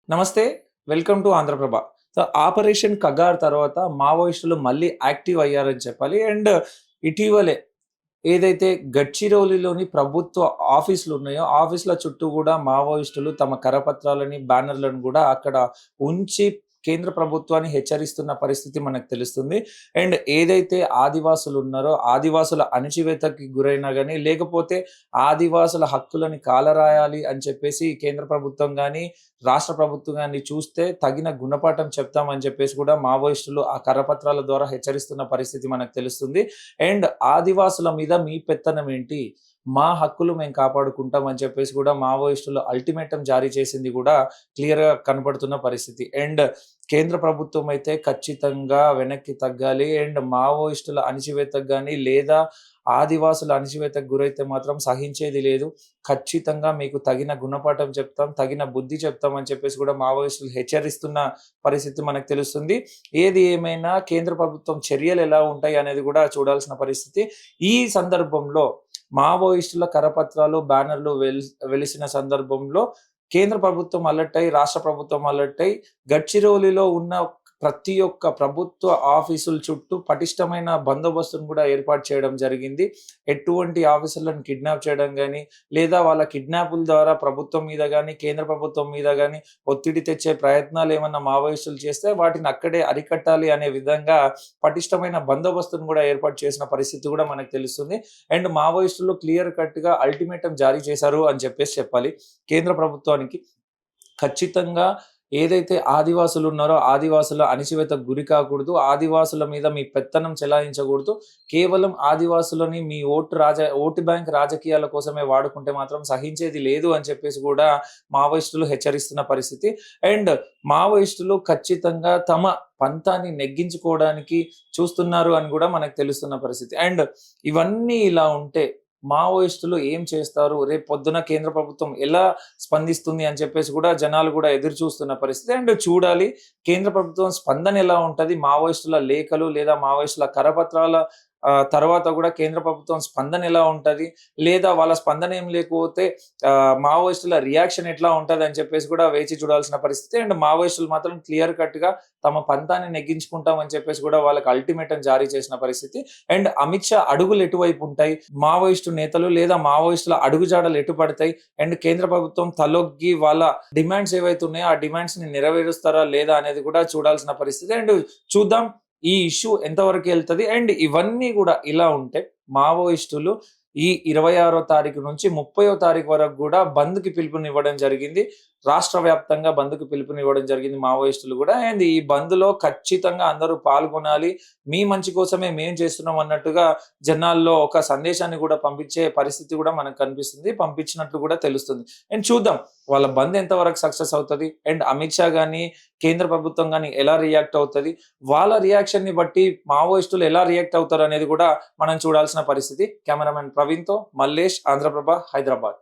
నమస్తే. Welcome to Andhra Prabha. So, operation Kagar తర్వాత మావోయిస్టులు మళ్ళీ యాక్టివ్ అయ్యారని చెప్పాలి. అండ్ ఇటీవలే ఏదైతే గడ్చిరోలిలోని ప్రభుత్వ ఆఫీసులున్నాయో, ఆఫీసుల చుట్టూ గూడా మావోయిస్టులు తమ కరపత్రాలని, బ్యానర్‌లను గూడా అక్కడ ఉంచి కేంద్ర ప్రభుత్వాన్ని హెచ్చరిస్తున్న పరిస్థితి మనకు తెలుస్తుంది. అండ్ ఏదైతే ఆదివాసులున్నారో, ఆదివాసుల అణచివేతకి గురైనా గాని, లేకపోతే ఆదివాసుల హక్కులని కాలరాయాలి అని చెప్పేసి కేంద్ర ప్రభుత్వం గాని, రాష్ట్ర ప్రభుత్వం గాని చూస్తే తగిన గుణపాఠం చెప్తామని చెప్పేసి కూడా మావోయిస్టులు ఆ కరపత్రాల ద్వారా హెచ్చరిస్తున్న పరిస్థితి మనకు తెలుస్తుంది. అండ్ ఆదివాసుల మీద మీ పెత్తనం ఏంటి? మా హక్కులు మేము కాపాడుకుంటాం అని చెప్పేసి కూడా మావోయిస్టులు అల్టిమేటం జారీ చేసింది కూడా క్లియర్‌గా కనపడుతున్న పరిస్థితి. అండ్ కేంద్ర ప్రభుత్వం అయితే ఖచ్చితంగా వెనక్కి తగ్గాలి. అండ్ మావోయిస్టుల అణచివేతకు గాని, లేదా ఆదివాసుల అణచివేతకు గురైతే మాత్రం సహించేది లేదు. ఖచ్చితంగా మీకు తగిన గుణపాఠం చెప్తాం, తగిన బుద్ధి చెప్తాం అని చెప్పేసి కూడా మావోయిస్టులు హెచ్చరిస్తున్న పరిస్థితి మనకు తెలుస్తుంది. ఏది ఏమైనా కేంద్ర ప్రభుత్వం చర్యలు ఎలా ఉంటాయి అనేది కూడా చూడాల్సిన పరిస్థితి. ఈ సందర్భంలో మావోయిస్టుల కరపత్రాలు, బ్యానర్‌లు వెలిసిన సందర్భంలో కేంద్ర ప్రభుత్వం అలర్ట్ అయ్యి, రాష్ట్ర ప్రభుత్వం అలర్ట్ అయ్యి గడ్చిరోలిలో ఉన్న ప్రతి ఒక్క ప్రభుత్వ ఆఫీసుల చుట్టూ పటిష్టమైన బందోబస్తును కూడా ఏర్పాటు చేయడం జరిగింది. ఎటువంటి ఆఫీసర్‌లను కిడ్నాప్ చేయడం గాని, లేదా వాళ్ళ కిడ్నాపుల ద్వారా ప్రభుత్వం మీద గాని, కేంద్ర ప్రభుత్వం మీద గాని ఒత్తిడి తెచ్చే ప్రయత్నాలు ఏమన్నా మావోయిస్టులు చేస్తే వాటిని అక్కడే అరికట్టాలి అనే విధంగా పటిష్టమైన బందోబస్తును కూడా ఏర్పాటు చేసిన పరిస్థితి కూడా మనకు తెలుస్తుంది. అండ్ మావోయిస్టులు క్లియర్ కట్‌గా అల్టిమేటం జారీ చేశారు అని చెప్పేసి చెప్పాలి. కేంద్ర ప్రభుత్వానికి ఖచ్చితంగా ఏదైతే ఆదివాసులున్నారో, ఆదివాసుల అణచివేతకు గురి కాకూడదు. ఆదివాసుల మీద మీ పెత్తనం చెలాయించకూడదు. కేవలం ఆదివాసులని మీ ఓటు బ్యాంక్ రాజకీయాల కోసమే వాడుకుంటే మాత్రం సహించేది లేదు అని చెప్పేసి కూడా మావోయిస్టులు హెచ్చరిస్తున్న పరిస్థితి. అండ్ మావోయిస్టులు ఖచ్చితంగా తమ పంతాన్ని నెగ్గించుకోవడానికి చూస్తున్నారు అని కూడా మనకు తెలుస్తున్న పరిస్థితి. అండ్ ఇవన్నీ ఇలా ఉంటే మావోయిస్టులు ఏం చేస్తారు? రేపు పొద్దున కేంద్ర ప్రభుత్వం ఎలా స్పందిస్తుంది అని చెప్పేసి కూడా జనాలు కూడా ఎదురు చూస్తున్న పరిస్థితి. అండ్ చూడాలి కేంద్ర ప్రభుత్వం స్పందన ఎలా ఉంటది? మావోయిస్టుల లేఖలు లేదా మావోయిస్టుల కరపత్రాల తర్వాత కూడా కేంద్ర ప్రభుత్వం స్పందన ఎలా ఉంటది? లేదా వాళ్ళ స్పందన ఏం లేకపోతే మావోయిస్టుల రియాక్షన్ ఎట్లా ఉంటది అని చెప్పేసి కూడా వేచి చూడాల్సిన పరిస్థితి. అండ్ మావోయిస్టులు మాత్రం క్లియర్ కట్‌గా తమ పంతాన్ని నెగ్గించుకుంటాం అని చెప్పేసి కూడా వాళ్ళకి అల్టిమేటం జారీ చేసిన పరిస్థితి. అండ్ అమిత్ షా అడుగులు ఎటువైపు ఉంటాయి? మావోయిస్టు నేతలు లేదా మావోయిస్టుల అడుగుజాడలు ఎటు పడతాయి? అండ్ కేంద్ర ప్రభుత్వం తలొగ్గి వాళ్ళ డిమాండ్స్ ఏవైతే ఉన్నాయో ఆ డిమాండ్స్‌ని నెరవేరుస్తారా లేదా అనేది కూడా చూడాల్సిన పరిస్థితి. అండ్ చూద్దాం ఈ ఇష్యూ ఎంతవరకు ఎళ్తది. అండ్ ఇవన్నీ గూడా ఇలా ఉంటే మావోయిస్టులు ఈ 26వ తారీఖు నుంచి 30వ తారీఖు వరకు గూడా బంద్‌కి పిలుపునివ్వడం జరిగింది. రాష్ట్ర వ్యాప్తంగా బంద్‌కి పిలుపునివ్వడం జరిగింది మావోయిస్టులు గూడా. అండ్ ఈ బంద్‌లో ఖచ్చితంగా అందరూ పాల్గొనాలి. మీ మంచి కోసమే మేము చేస్తున్నాం అన్నట్టుగా జనాల్లో ఒక సందేశాన్ని గూడా పంపించే పరిస్థితి గూడా మనకు కనిపిస్తుంది. పంపించినట్లు గూడా తెలుస్తుంది. అండ్ చూద్దాం వాళ్ళ బంద్ ఎంతవరకు సక్సెస్ అవుతది. అండ్ అమిత్ షా గాని, కేంద్ర ప్రభుత్వం గాని ఎలా రియాక్ట్ అవుతది. వాళ్ళ రియాక్షన్‌ని బట్టి మావోయిస్టులు ఎలా రియాక్ట్ అవుతారనేది గూడా మనం చూడాల్సిన పరిస్థితి. కెమెరామెన్ ప్రవీణ్‌తో మల్లేష్, ఆంధ్రప్రభ, హైదరాబాద్.